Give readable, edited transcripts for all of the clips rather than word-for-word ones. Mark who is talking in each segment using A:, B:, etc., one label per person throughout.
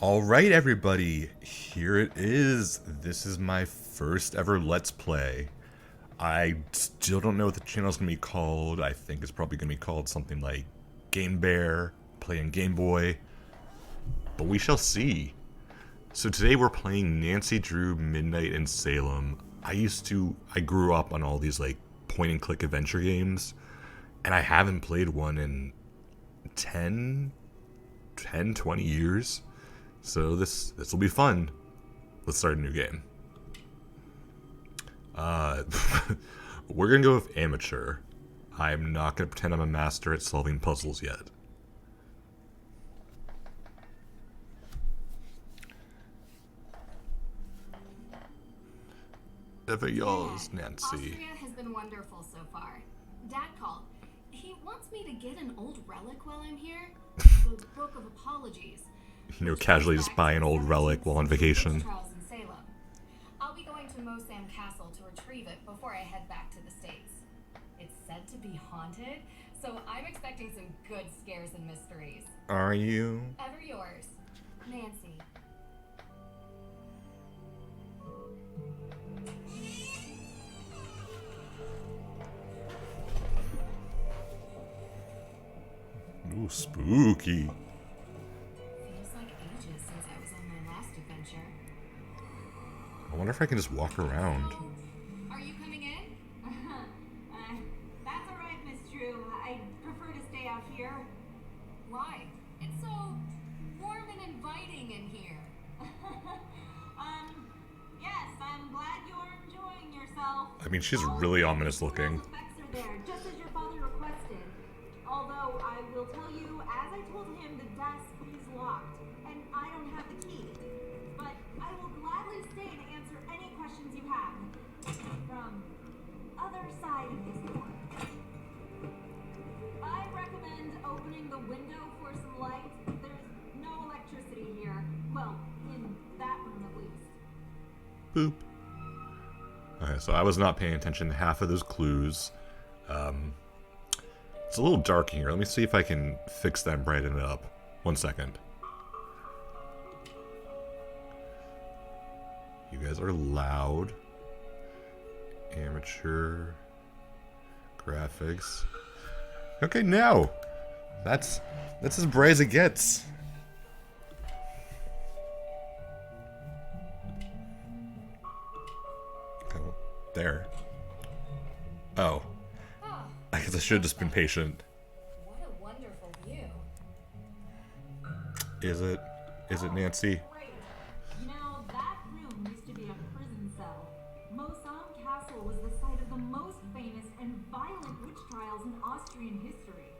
A: Alright, everybody, here it is. This is my first ever Let's Play. I still don't know what the channel's gonna be called. I think it's probably gonna be called something like Game Bear, playing Game Boy, but we shall see. So today we're playing Nancy Drew Midnight in Salem. I grew up on all these like point and click adventure games, and I haven't played one in 20 years. So this will be fun. Let's start a new game. We're gonna go with amateur. I'm not gonna pretend I'm a master at solving puzzles yet. Ever yours, Nancy.
B: Austria has been wonderful so far. Dad called. He wants me to get an old relic while I'm here. The Book of Apologies.
A: Casually just buy an old relic while on vacation.
B: I'll be going to Mosam Castle to retrieve it before I head back to the States. It's said to be haunted, so I'm expecting some good scares and mysteries.
A: Are you?
B: Ever yours, Nancy.
A: Ooh, spooky.
B: Feels like ages since I was on my last adventure.
A: I wonder if I can just walk around.
B: Are you coming in?
C: That's alright, Miss Drew. I prefer to stay out here.
B: Why? It's so warm and inviting in here.
C: Yes, I'm glad you're enjoying yourself.
A: I mean, she's really ominous looking.
C: Effects are there, just as your father requested. Although I will tell you, as I told him, the desk is locked, and I don't have the key. But I will gladly stay to answer any questions you have from other side of this door. I recommend opening the window for some light. There's no electricity here. Well, in that room at least.
A: Boop. Okay, so I was not paying attention to half of those clues. It's a little dark in here. Let me see if I can fix that and brighten it up. 1 second. You guys are loud. Amateur graphics. Okay, now that's as bright as it gets. Okay, well, there. Oh. I guess I should have just been patient.
B: What a wonderful view.
A: Is it? Is it, Nancy?
C: Great. You know, that room used to be a prison cell. Mosam Castle was the site of the most famous and violent witch trials in Austrian history.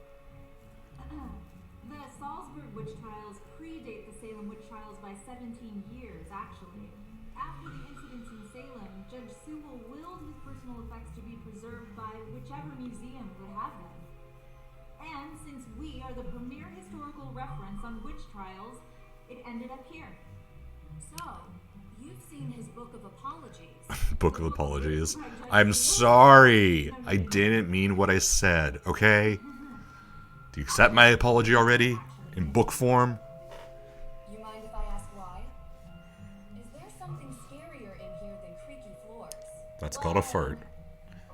C: The Salzburg witch trials predate the Salem witch trials by 17 years, actually. After the incidents in Salem, Judge Sewell willed his personal effects to be preserved by whichever museum would have them. And since we are the premier historical reference on witch trials, it ended up here.
B: So, you've seen his Book of Apologies.
A: Book of Apologies. I'm sorry. I didn't mean what I said, okay? Do you accept my apology already? In book form?
B: You mind if I ask why? Is there something scarier in here than creaky floors?
A: That's called a fart.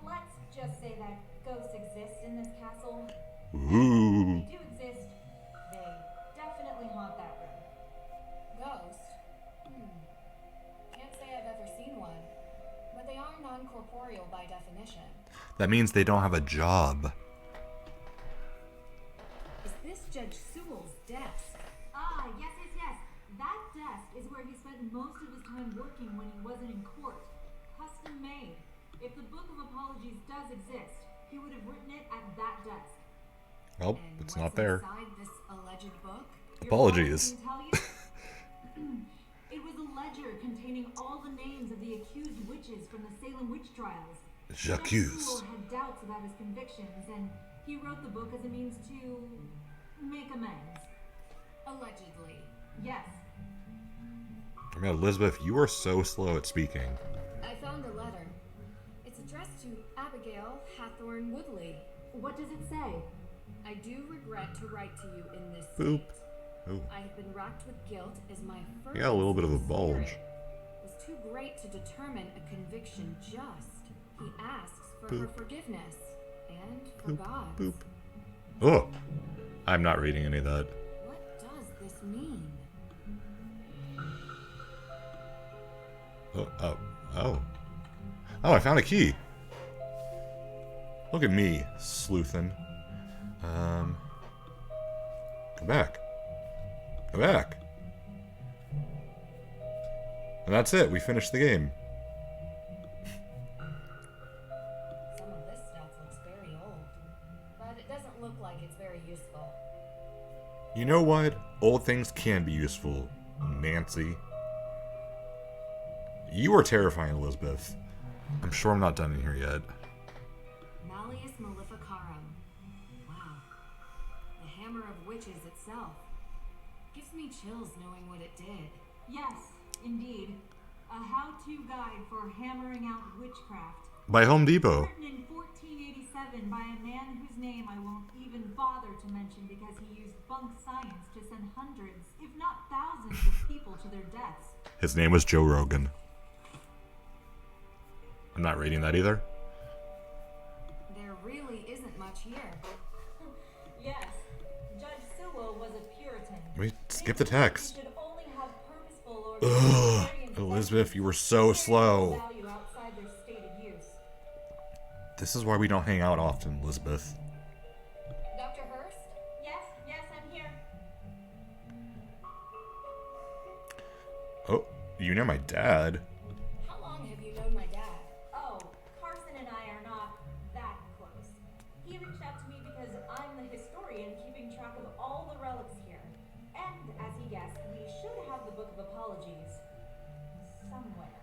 C: Let's just say that ghosts exist in this castle.
A: Ooh.
C: If they do exist, they definitely haunt that room.
B: Ghost? Can't say I've ever seen one. But they are non-corporeal by definition.
A: That means they don't have a job.
B: Is this Judge Sewell's desk?
C: Ah, yes. That desk is where he spent most of his time working when he wasn't in court. Custom made. If the Book of Apologies does exist, he would have written it at that desk.
A: Well,
B: And
A: it's
B: what's
A: not there.
B: inside this alleged book?
C: Your
A: Apologies.
C: father didn't tell you? It was a ledger containing all the names of the accused witches from the Salem witch trials. Judge
A: J'accuse.
C: Sewell had doubts about his convictions, and he wrote the book as a means to make amends.
B: Allegedly.
C: Yes.
A: I mean, Elizabeth, you are so slow at speaking.
B: I found the letter. It's addressed to Abigail Hathorne Woodley.
C: What does it say?
B: I do regret to write to you in this
A: Boop.
B: state.
A: Ooh.
B: I have been racked with guilt as my first
A: Yeah, a little bit of a bulge.
B: spirit was too great to determine a conviction just. He asks for her
A: Boop.
B: forgiveness and for
A: Boop.
B: God's.
A: Boop. Oh! I'm not reading any of that.
B: What does this mean?
A: Oh, oh, oh. Oh, I found a key. Look at me, sleuthin'. Go back. Go back. And that's it, we finished the game.
B: Some of this stuff looks very old, but it doesn't look like it's very useful.
A: You know what? Old things can be useful, Nancy. You are terrifying, Elizabeth. I'm sure I'm not done in here yet.
B: Malleus Maleficarum. Wow. The hammer of witches itself. Gives me chills knowing what it did.
C: Yes, indeed. A how-to guide for hammering out witchcraft.
A: By Home Depot.
C: Written in 1487 by a man whose name I won't even bother to mention because he used bunk science to send hundreds, if not thousands, of people to their deaths.
A: His name was Joe Rogan. I'm not reading that either.
B: There really isn't much here.
C: Yes, Judge Sewell was a Puritan.
A: Wait, skip the text.
C: You should only have purposeful or
A: Ugh,
C: vegetarian
A: Elizabeth, you were so slow.
C: value outside their stated use.
A: This is why we don't hang out often, Elizabeth.
B: Dr. Hurst?
C: Yes, I'm here.
A: Oh, you know my dad.
B: How long have you known my dad?
C: Oh, Carson and I are not that close. He reached out to me because I'm the historian keeping track of all the relics here. And, as he guessed, we should have the Book of Apologies somewhere.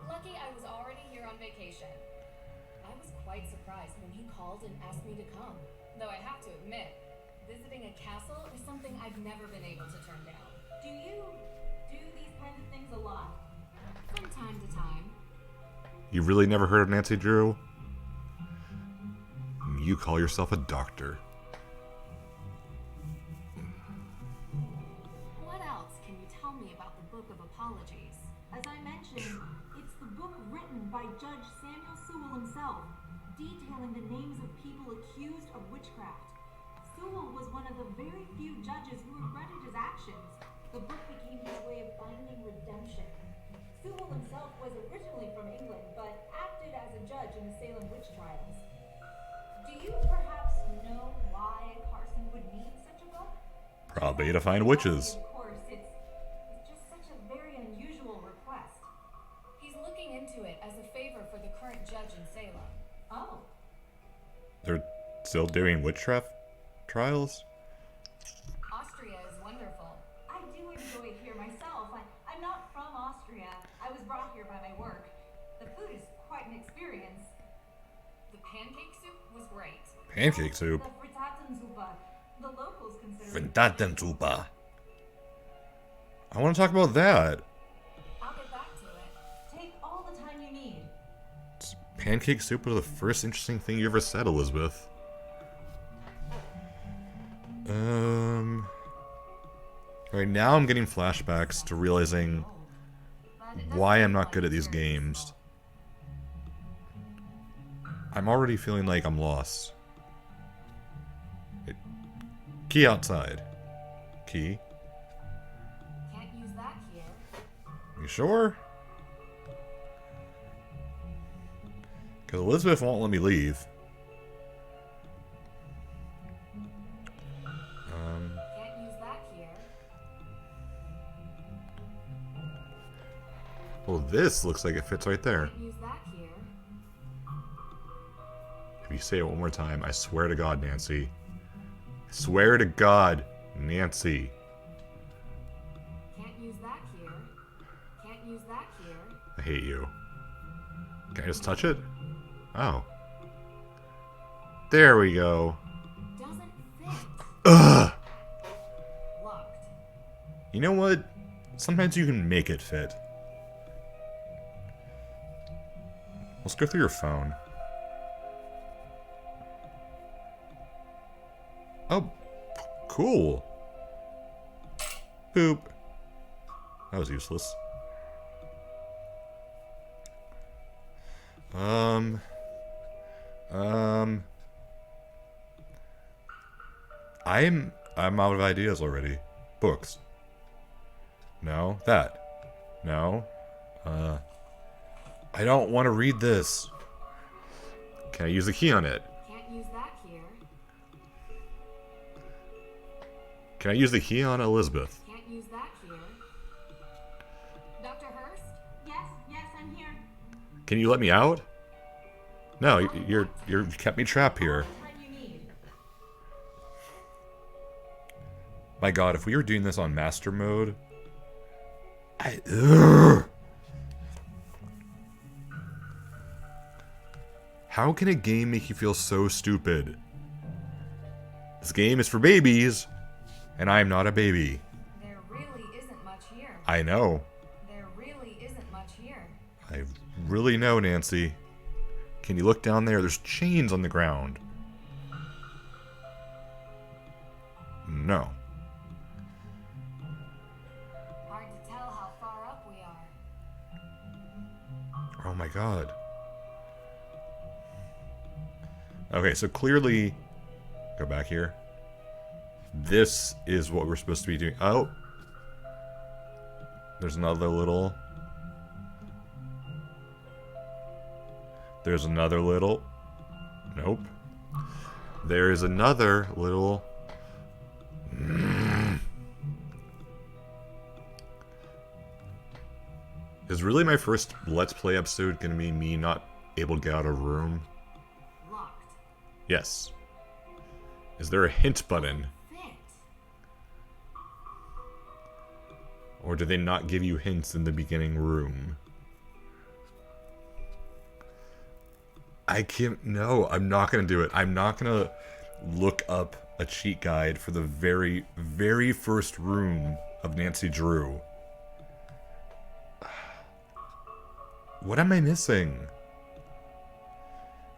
B: Lucky I was already here on vacation. I was quite surprised when he called and asked me to come. Though I have to admit, visiting a castle is something I've never been able to turn down.
C: Do you do these kinds of things a lot?
B: From time to time.
A: You really never heard of Nancy Drew? You call yourself a doctor.
B: What else can you tell me about the Book of Apologies?
C: As I mentioned, it's the book written by Judge Samuel Sewell himself, detailing the names of people accused of witchcraft. Sewell was one of the very few judges who regretted his actions. The book became his way of finding redemption. Sewell himself was originally from England, but acted as a judge in the Salem witch trials. Do you perhaps know why Carson would need such a book?
A: Probably to find witches.
C: Of course, it's just such a very unusual request.
B: He's looking into it as a favor for the current judge in Salem.
C: Oh.
A: They're still doing witchcraft trials?
B: Austria is wonderful.
C: I do enjoy it here myself. I'm not from Austria. I was brought here by my work. The food is quite an experience.
B: The pancake soup was great.
A: Pancake soup.
C: The Frittatensuppe. The locals consider it
A: Frittatensuppe. I want to talk about that.
B: I'll get back to it.
C: Take all the time you need.
A: Pancake soup was the first interesting thing you ever said, Elizabeth. Right now I'm getting flashbacks to realizing
B: But it doesn't
A: why I'm
B: look
A: not
B: like
A: good at
B: it's
A: these
B: very
A: games.
B: useful.
A: I'm already feeling like I'm lost. Key outside. Key.
B: Can't use that here.
A: You sure? Because Elizabeth won't let me leave.
B: Can't use that here.
A: Well, this looks like it fits right there.
B: Can't use that here.
A: If you say it one more time, I swear to God, Nancy. I swear to God, Nancy.
B: Can't use that here. Can't use that here.
A: I hate you. Can I just touch it? Oh. There we go.
B: Doesn't fit.
A: Ugh!
B: Locked.
A: You know what? Sometimes you can make it fit. Let's go through your phone. Oh, cool. Boop. That was useless. I'm out of ideas already. Books. No. That. No. I don't want to read this. Can I use the key on it?
B: Can't use that here.
A: Can I use the key on Elizabeth?
B: Can't use that here. Dr. Hurst?
C: Yes, I'm here.
A: Can you let me out? No, you kept me trapped here.
C: What do you need?
A: My god, if we were doing this on master mode... Ugh. How can a game make you feel so stupid? This game is for babies, and I am not a baby.
B: There really isn't much here.
A: I know.
B: There really isn't much here.
A: I really know, Nancy. Can you look down there? There's chains on the ground. No.
B: Hard to tell how far up we are.
A: Oh my god. Okay, so clearly... Go back here. This is what we're supposed to be doing. Oh! There's another little... There's another little... Nope. There is another little... Is really my first Let's Play episode gonna be me not able to get out of a room?
B: Locked.
A: Yes. Is there a hint button?
B: Fit.
A: Or do they not give you hints in the beginning room? I can't... No, I'm not gonna do it. I'm not gonna look up a cheat guide for the very, very first room of Nancy Drew. What am I missing?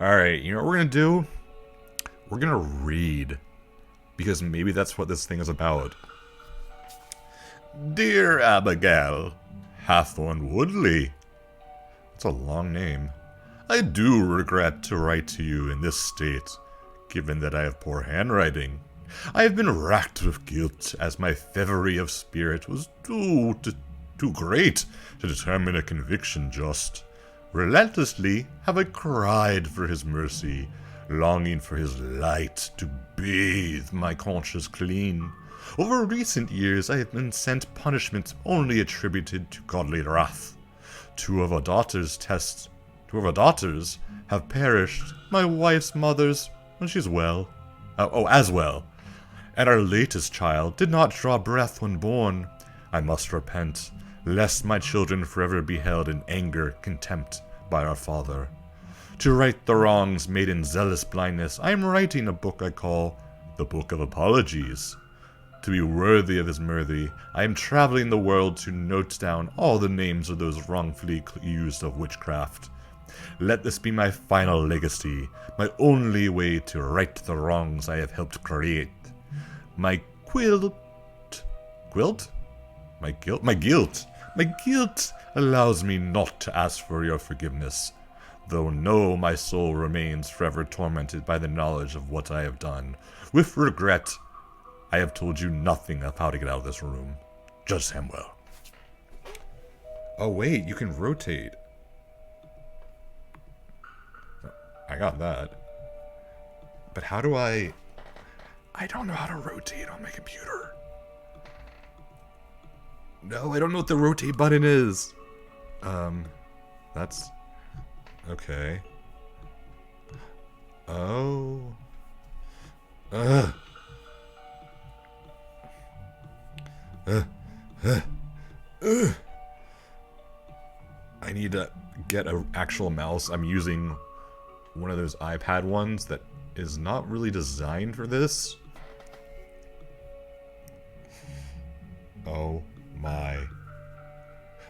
A: Alright, you know what we're gonna do? We're gonna read. Because maybe that's what this thing is about. Dear Abigail Hathorne Woodley. That's a long name. I do regret to write to you in this state, given that I have poor handwriting. I have been racked with guilt, as my thievery of spirit was too great to determine a conviction just. Relentlessly have I cried for his mercy, longing for his light to bathe my conscience clean. Over recent years I have been sent punishment only attributed to godly wrath. Two of our daughters have perished, my wife's mother's, and she's well. As well. And our latest child did not draw breath when born. I must repent, lest my children forever be held in anger, contempt by our Father. To right the wrongs made in zealous blindness, I am writing a book I call the Book of Apologies. To be worthy of his mercy, I am traveling the world to note down all the names of those wrongfully accused of witchcraft. Let this be my final legacy, my only way to right the wrongs I have helped create. My guilt allows me not to ask for your forgiveness, though no, my soul remains forever tormented by the knowledge of what I have done. With regret, I have told you nothing of how to get out of this room. Judge Samwell. Oh wait, you can rotate. I got that. But how do I don't know how to rotate on my computer. No, I don't know what the rotate button is. That's... Okay. Oh. I need to get an actual mouse. I'm using one of those iPad ones that is not really designed for this. Oh my.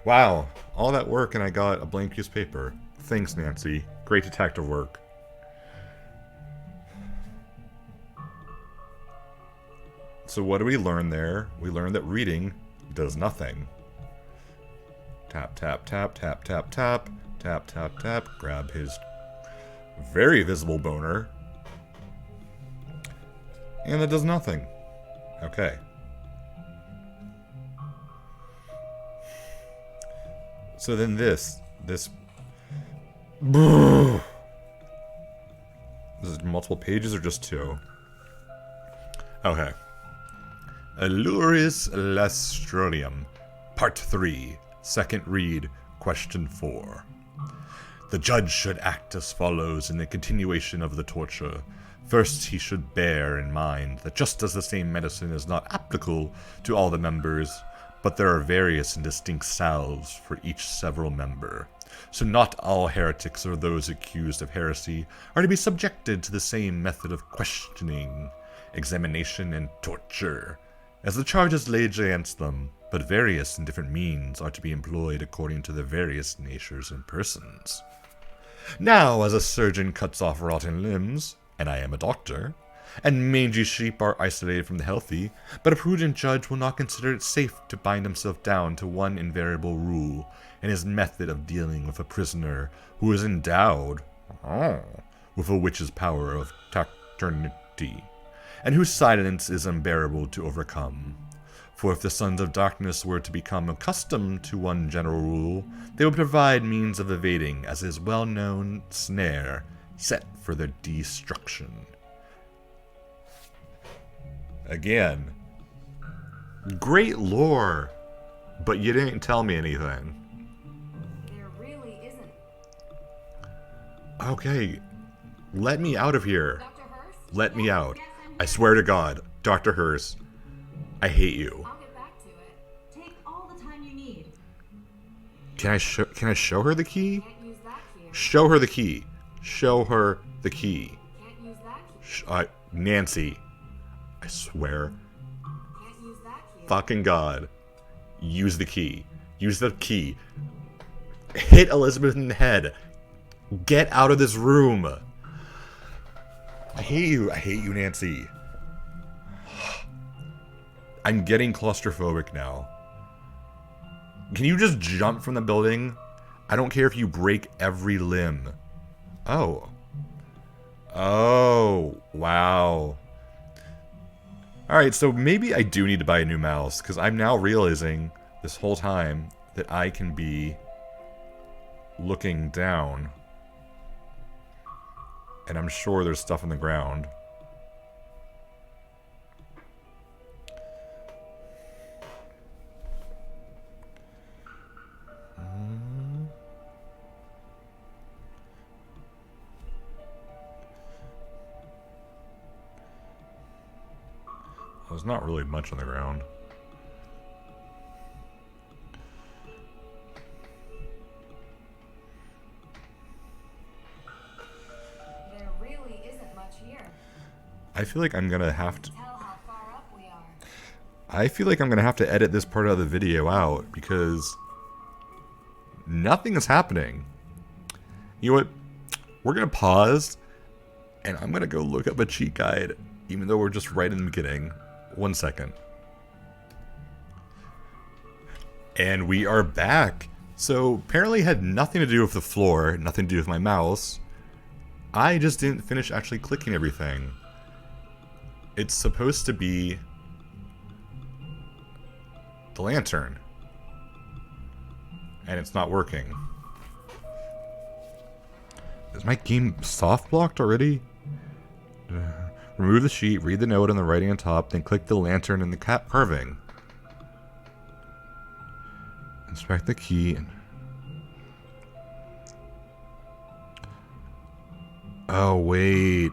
A: Wow, all that work and I got a blank piece of paper. Thanks, Nancy. Great detective work. So what do we learn there? We learned that reading Does nothing. Tap, tap, tap, tap, tap, tap. Tap, tap, tap. Grab his very visible boner. And it does nothing. Okay. So then this is multiple pages or just 2? Okay. Alluris Lastronium, Part 3, Second Read, Question 4. The judge should act as follows in the continuation of the torture. First, he should bear in mind that just as the same medicine is not applicable to all the members, but there are various and distinct salves for each several member. So not all heretics or those accused of heresy are to be subjected to the same method of questioning, examination, and torture, as the charges laid against them, but various and different means are to be employed according to their various natures and persons. Now, as a surgeon cuts off rotten limbs, and I am a doctor, and mangy sheep are isolated from the healthy, but a prudent judge will not consider it safe to bind himself down to one invariable rule in his method of dealing with a prisoner who is endowed with a witch's power of taciturnity, and whose silence is unbearable to overcome. For if the sons of darkness were to become accustomed to one general rule, they would provide means of evading, as is well-known snare set for their destruction. Again, great lore, but you didn't tell me anything.
B: There really isn't.
A: Okay, let me out of here.
B: Dr. Hurst?
A: Let me out. I swear to God, Dr. Hurst, I hate you.
B: I'll get back to it.
C: Take all the time you need.
A: Can I show her the key?
B: Can't use that here.
A: Show her the key. Show her the key.
B: Can't use that here.
A: Nancy, I swear,
B: Can't use that here.
A: fucking God, use the key. Use the key. Hit Elizabeth in the head. Get out of this room. I hate you. I hate you, Nancy. I'm getting claustrophobic now. Can you just jump from the building? I don't care if you break every limb. Oh. Oh, wow. Alright, so maybe I do need to buy a new mouse, because I'm now realizing this whole time that I can be looking down. And I'm sure there's stuff on the ground. There's not really much on the ground.
B: There really isn't much here.
A: I feel like I'm gonna have to...
B: Tell how far up we are.
A: I feel like I'm gonna have to edit this part of the video out because nothing is happening. You know what? We're gonna pause and I'm gonna go look up a cheat guide, even though we're just right in the beginning. 1 second. And we are back. So apparently it had nothing to do with the floor, nothing to do with my mouse. I just didn't finish actually clicking everything. It's supposed to be the lantern. And it's not working. Is my game soft blocked already? Remove the sheet, read the note on the writing on top, then click the lantern in the carving. Inspect the key. Oh, wait.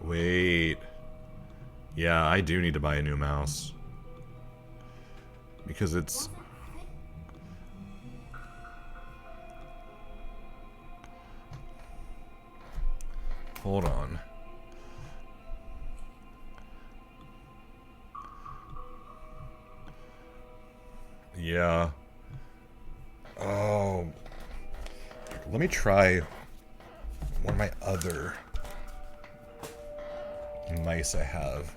A: Wait. Yeah, I do need to buy a new mouse. Because it's... Hold on. Yeah. Oh. Let me try one of my other mice I have.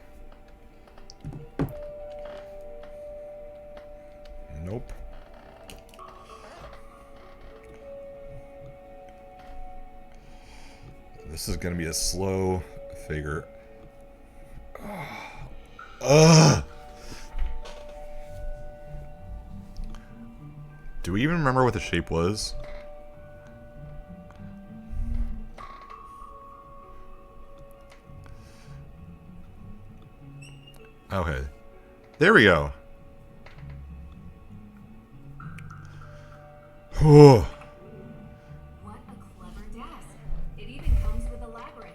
A: Nope. This is gonna be a slow figure. Ugh! Do we even remember what the shape was? Okay. There we go. Whew.
B: What a clever desk. It even comes with a labyrinth.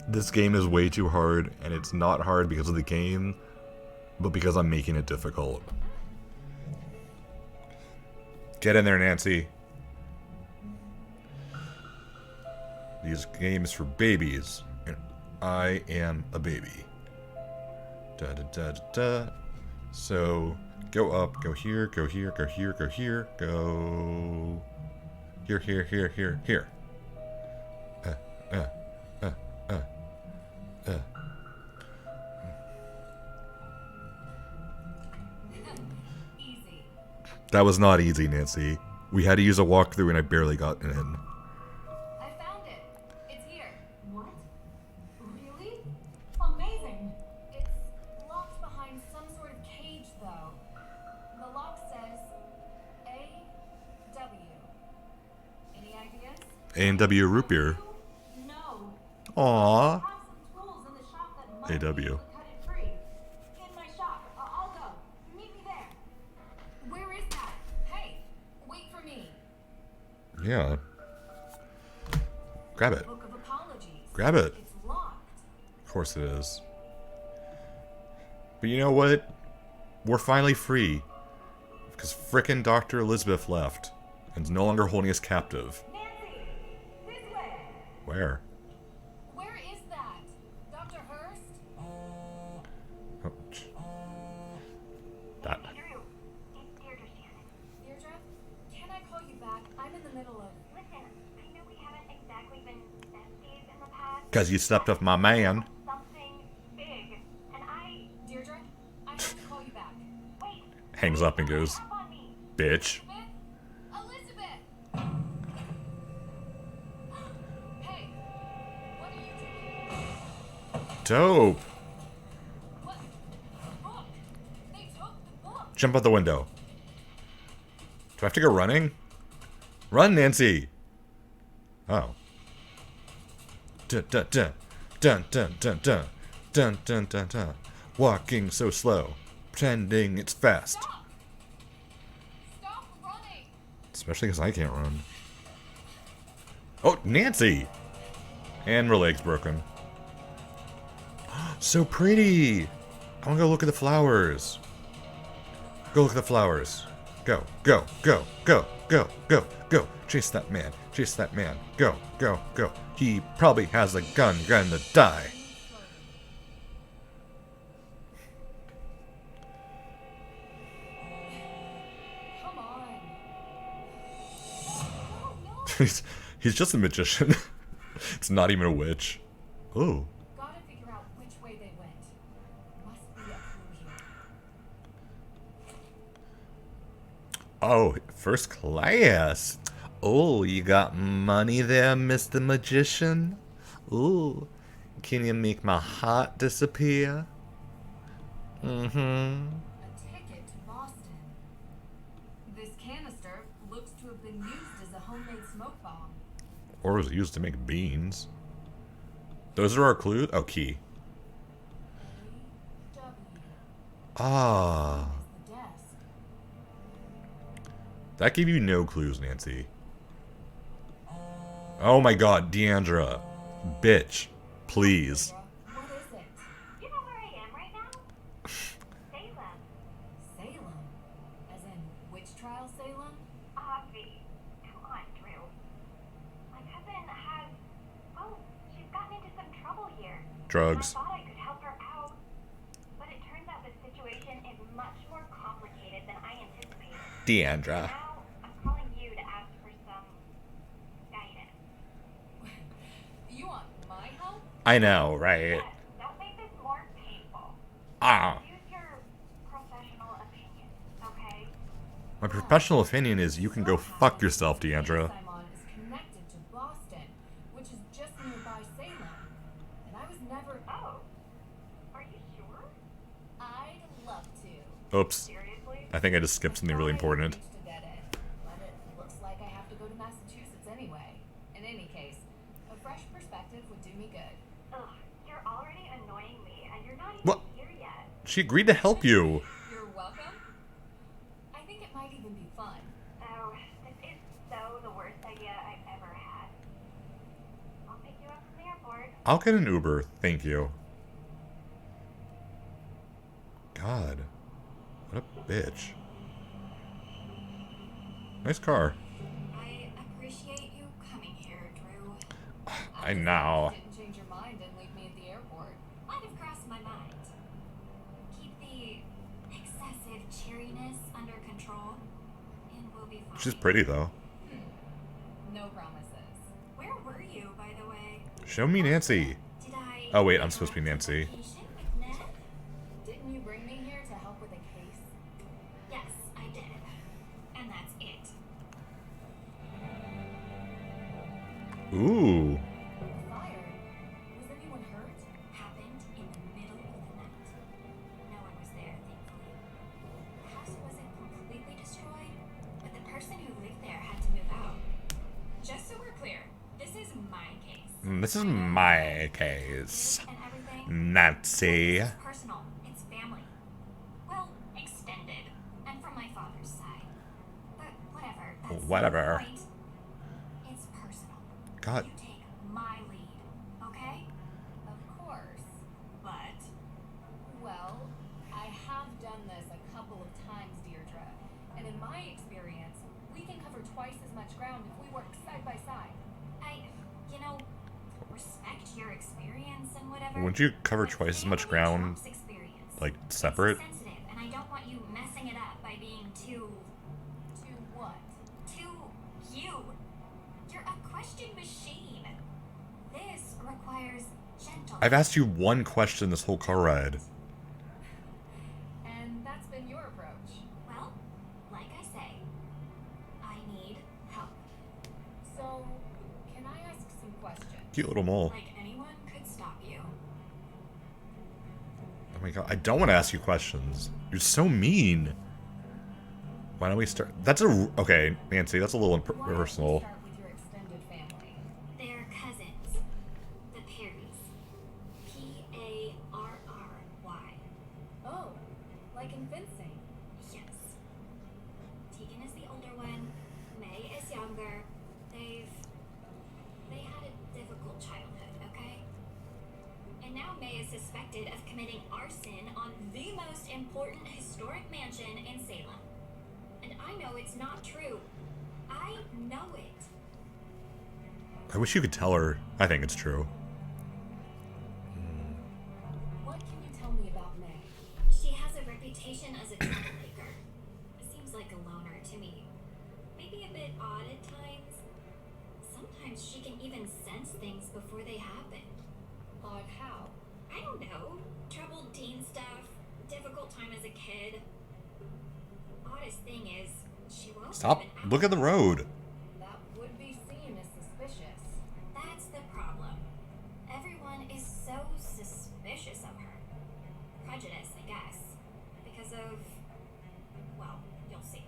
A: This game is way too hard, and it's not hard because of the game, but because I'm making it difficult. Get in there, Nancy. These games for babies, and I am a baby. Da da da da da. So, go up, go here, go here, go here, go here, go here, here, here, here, here.
B: Easy.
A: That was not easy, Nancy. We had to use a walkthrough and I barely got in.
B: I found it. It's here.
C: What? Really? Amazing.
B: It's locked behind some sort of cage, though. The lock says A-W. Any ideas?
A: A&W root beer.
C: No.
A: Aww.
C: I have some tools in the shop that might be
A: AW.
C: able to cut it free. In my shop. I'll go. Meet me there.
B: Where is that? Hey, wait for me.
A: Yeah. Grab it.
B: Book of Apologies.
A: Grab it.
B: It's locked.
A: Of course it is. But you know what? We're finally free. Because frickin' Dr. Elizabeth left. And is no longer holding us captive.
C: Nancy! This way!
A: Where?
B: Where is that? Dr. Hurst?
A: Oh, that.
C: Drew, it's Deirdre Shannon.
B: Deirdre? Can I call you back? I'm in the middle of...
C: Listen, I know we haven't exactly been besties in the past.
A: Because you slept with my man.
C: Something big. And
B: Deirdre? I have to call you back.
C: wait.
A: Hangs up and goes,
C: Up on me.
A: bitch.
B: Elizabeth! Hey! What are you doing?
A: Dope.
B: What? The book! They took the book!
A: Jump out the window. Do I have to go running? Run, Nancy! Oh. Dun dun dun. Dun dun dun dun. Dun dun dun dun. Walking so slow. Pretending it's fast.
B: Stop! Stop running!
A: Especially because I can't run. Oh, Nancy! And her leg's broken. So pretty! I want to go look at the flowers. Go look at the flowers. Go, go, go, go, go, go, go. Chase that man. Chase that man. Go, go, go. He probably has a gun. Gonna die.
B: Come on. No, no.
A: He's just a magician. It's not even a witch. Oh.
B: Gotta figure out which way they went. Must be a clue here.
A: Oh, first class. Oh, you got money there, Mr. Magician? Ooh, can you make my heart disappear? Mm-hmm.
B: A ticket to Boston. This canister looks to have been used as a homemade smoke bomb.
A: Or was it used to make beans? Those are our clues? Oh, key.
B: A-W
A: Ah.
B: is the desk.
A: That gave you no clues, Nancy. Oh my god, Diandra. Bitch. Please.
B: What is it?
C: You know where I am right now? Salem.
B: Salem. As in, which trial Salem?
C: Obvi. Come on, Drew. My cousin has... Oh, she's gotten into some trouble here.
A: Drugs.
C: I thought I could help her out. But it turns out the situation is much more complicated than I anticipated.
A: Diandra.
C: Now, I'm calling you to ask for some guidance.
B: You want my help?
A: I know, right?
C: Yes, don't make this more painful.
A: Ah.
C: Use your professional opinion,
A: My professional opinion is you can go fuck yourself,
B: The
A: Diandra.
B: base I'm on is connected to Boston, which is just nearby Salem. And I was never.
C: Oh, are you sure?
B: I'd love to.
A: Oops.
C: Seriously?
A: I think I just skipped something really important.
B: Reached a dead end, but it looks like I have to go to Massachusetts anyway. In any case, a fresh perspective would do me good.
C: Ugh, you're already annoying me, and you're not even
A: What?
C: here yet.
A: She agreed to help you.
B: You're welcome. I think it might even be fun.
C: Oh, this is so the worst idea I've ever had. I'll pick you up from the airport.
A: I'll get an Uber, thank you. God. What a bitch. Nice car.
B: I appreciate you coming here, Drew.
A: I know.
B: Didn't change your mind and leave me at the airport.
C: Might have crossed my mind. Keep the excessive cheeriness under control, and we'll be fine.
A: She's pretty, though.
B: No promises.
C: Where were you, by the way?
A: Show me Nancy.
C: Did I?
A: Oh, wait, I'm supposed to be Nancy.
C: Vacation with Ned?
B: Didn't you bring me here to help with a case?
C: Yes, I did. And that's it.
A: Ooh.
B: The fire? Was anyone hurt?
C: Happened in the middle of the night. No one was there, thankfully. The house wasn't completely destroyed, but the person who lived there had to move out. Just so we're clear, this is my case.
A: This is my case.
C: And everything.
A: Nancy.
C: It's personal. It's family. Well, extended. And from my father's side. But whatever. That's
A: Whatever.
C: the point. It's personal.
A: God.
C: You take my lead, okay?
B: Of course.
C: But
B: Well, I have done this a couple of times, Deirdre. And in my experience, we can cover twice as much ground if we work side by side.
C: respect your experience and whatever.
A: Wouldn't you cover
C: but
A: twice as much
C: family
A: ground,
C: trumps experience.
A: like,
C: It's
A: separate?
C: sensitive, and I don't want you messing it up by being too
B: what?
C: you. You're a question machine. This requires gentle.
A: I've asked you one question this whole car ride.
B: And that's been your approach.
C: Well, like I say, I need help.
B: So, can I ask some questions?
A: Cute little mole.
C: Like anyone could stop you.
A: Oh my god, I don't want to ask you questions. You're so mean. Why don't we start? That's a... Okay, Nancy, that's a little
B: Why don't we
A: personal.
B: start with your extended family?
C: They're cousins. The Perrys. Parry.
B: Oh, like in fencing.
C: Yes. Tegan is the older one. May is younger. They had a difficult childhood, okay? And now May is suspected of committing arson on the most important historic mansion in Salem. And I know it's not true. I know it.
A: I wish you could tell her. I think it's true.
B: What can you tell me about May?
C: She has a reputation as a troublemaker. Seems like a loner to me. Maybe a bit odd at times. Sometimes she can even sense things before they happen.
B: Odd how?
C: I don't know. Troubled teen stuff. Difficult time as a kid. Oddest thing is, she won't
A: Stop.
C: even act.
A: Look at the road.
B: That would be seen as suspicious.
C: That's the problem. Everyone is so suspicious of her. Prejudice, I guess. Because of... well, you'll see.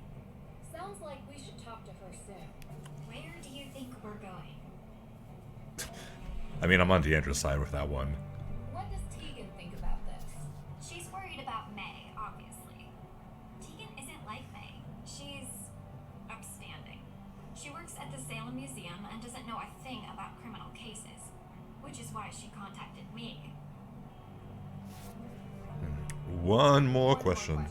B: Sounds like we should talk to her soon.
C: Where do you think we're going?
A: I mean, I'm on Diandre's side with that one.
B: What does Tegan think about this?
C: She's worried about May, obviously. Tegan isn't like May. She's upstanding. She works at the Salem Museum and doesn't know a thing about criminal cases, which is why she contacted me.
A: One more
B: One
A: question.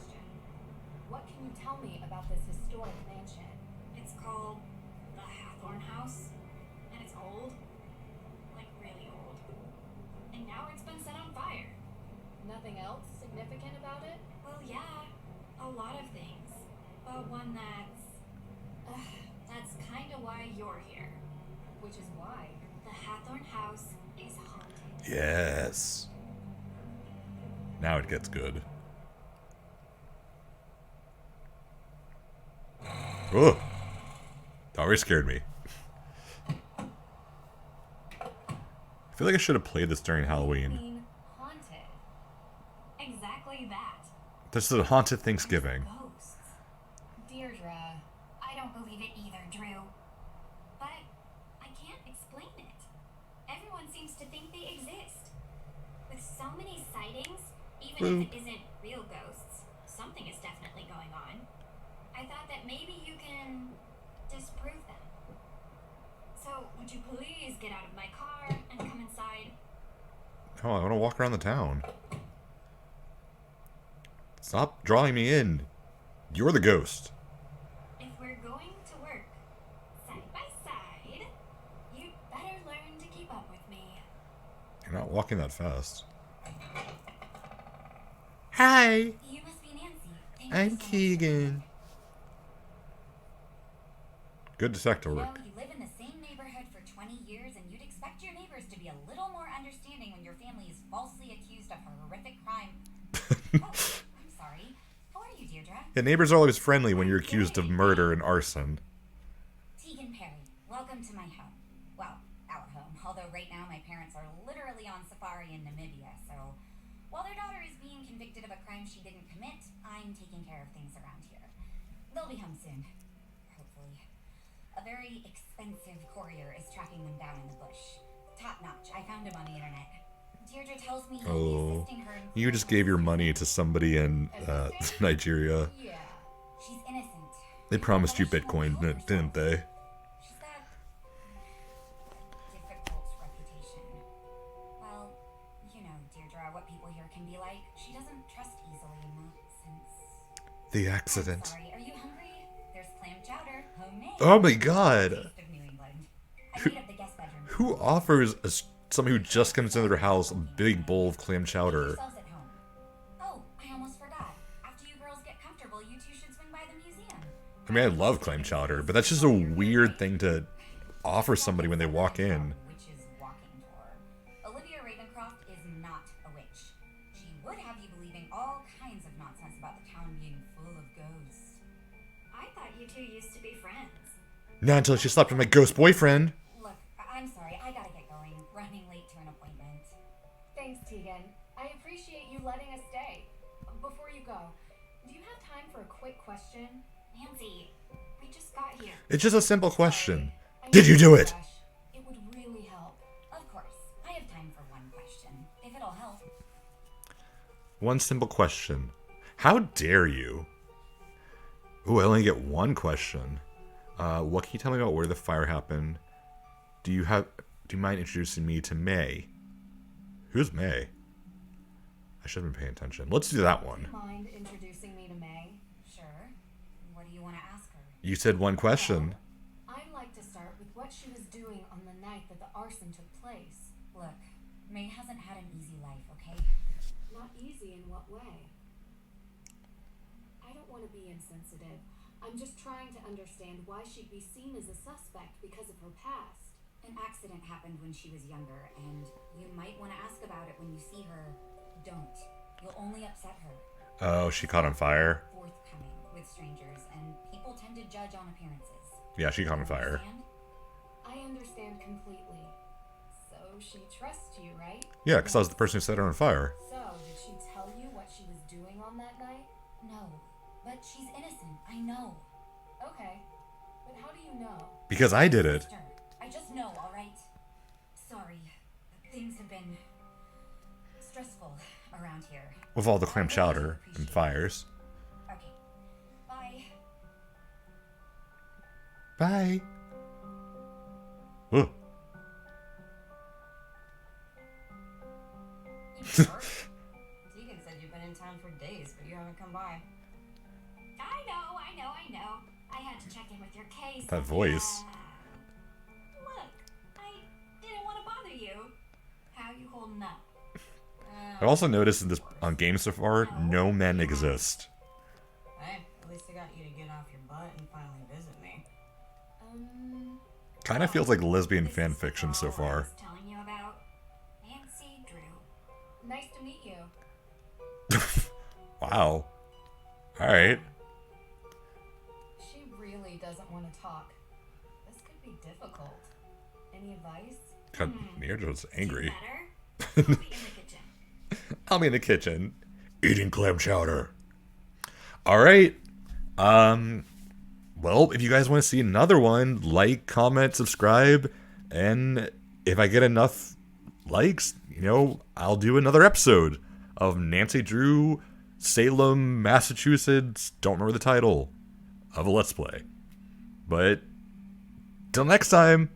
B: What can you tell me about this historic mansion?
C: It's called the Hathorn House, and it's old. Like, really old. And now it's been set on fire.
B: Nothing else significant about it?
C: Well, yeah, a lot of things. But one that's kind of why you're here.
B: Which is why.
C: The Hathorn House is haunted.
A: Yes. Now it gets good. Ugh. That already scared me. I feel like I should have played this during Halloween.
B: mean haunted? Exactly that.
A: This is a haunted Thanksgiving.
B: Ghosts. Deirdre, I don't believe it either, Drew. But I can't explain it. Everyone seems to think they exist. With so many sightings, even if it isn't real ghosts, something is definitely going on. I thought that maybe you can disprove them. So, would you please get out of my car and come inside?
A: Oh, I want to walk around the town. Stop drawing me in. You're the ghost.
B: If we're going to work side by side, you'd better learn to keep up with me.
A: You're not walking that fast. Hi,
B: You must be Nancy. Thank you
A: I'm
B: so much.
A: Keegan. Good detective
B: You
A: work.
B: know, you live in the same neighborhood for 20 years, and you'd expect your neighbors to be a little more understanding when your family is falsely accused of a horrific crime. Oh, I'm sorry. How are you, Deirdre?
A: Yeah, neighbors are always friendly when you're accused of murder and arson.
B: Tegan Perry, welcome to my home. Well, our home. Although right now my parents are literally on safari in Namibia, so while their daughter is being convicted of a crime she didn't commit, I'm taking care of things around here. They'll be home soon. Hopefully. A very expensive courier is tracking them down in the bush. Top notch. I found him on the internet. Deirdre tells me he'll be
A: Oh,
B: assisting her in
A: you just gave your money to somebody in Nigeria.
B: Yeah. She's innocent.
A: They promised you Bitcoin, didn't they?
B: She's got a difficult reputation. Well, you know, Deirdre, what people here can be like. She doesn't trust easily in that sense.
A: The
B: I'm
A: accident.
B: sorry, are you hungry? There's clam chowder, homemade.
A: Oh my god.
B: Taste of New England. I made up the guest bedroom.
A: Who offers somebody who just comes into their house a big bowl of clam chowder?
B: Yourselves at home. Oh, I almost forgot. After you girls get comfortable, you two should swing by the museum.
A: I mean, I love clam chowder, but that's just a weird thing to offer somebody when they walk in.
B: Witch's walking tour. Olivia Ravencroft is not a witch. She would have you believing all kinds of nonsense about the town being full of ghosts. I thought you two used to be friends.
A: Not until she slept with my ghost boyfriend.
B: Look, I'm sorry, I gotta get going. Running late to an appointment. Thanks, Tegan. I appreciate you letting us stay. Before you go, do you have time for a quick question? Nancy, we just got here.
A: It's just a simple question.
B: I
A: Did
B: know
A: you do
B: it's
A: it?
B: rush. It would really help. Of course. I have time for one question, if it'll help.
A: One simple question. How dare you? Ooh, I only get one question. What can you tell me about where the fire happened? Do you mind introducing me to May? Who's May? I should have been paying attention. Let's do that one.
B: Mind introducing me to May? Sure. What do you want to ask her?
A: You said one question.
B: I'd like to start with what she was doing on the night that the arson took place. Look, May hasn't had an easy life, okay? Not easy in what way? I don't want to be insensitive. I'm just trying to understand why she'd be seen as a suspect because of her past. An accident happened when she was younger, and you might want to ask about it when you see her. Don't. You'll only upset her.
A: Oh, she caught on fire.
B: Forthcoming with strangers, and people tend to judge on appearances.
A: Yeah, she caught on fire.
B: Understand? I understand completely. So she trusts you, right?
A: Yeah, because I was the person who set her on fire.
B: So, did she tell you what she was doing on that night? No, but she's innocent. I know. Okay, but how do you know?
A: Because I did it.
B: Sister, I just know, all right? Sorry, things have been stressful around here.
A: With all the clam chowder and fires.
B: Okay, bye.
A: Bye. Ugh.
B: Tegan said you've been in town for days, but you haven't come by. I know. I had to check in with your case.
A: That voice.
B: Look, I didn't want to bother you. How you holding up?
A: I've also noticed in this on games so far, no men exist.
D: Hey, at least I got you to get off your butt and finally visit me.
A: Kind of feels like lesbian fan fiction so far.
B: I was telling you about Nancy Drew. Nice to meet you.
A: Wow. Alright.
B: She really does want to talk. This could be difficult. Any advice?
A: God, Diandres angry.
E: Better? I'll be in the kitchen.
A: I'll be in the kitchen eating clam chowder. All right. Well, if you guys want to see another one, like, comment, subscribe, and if I get enough likes, I'll do another episode of Nancy Drew, Salem, Massachusetts. Don't remember the title of a Let's Play. But till next time.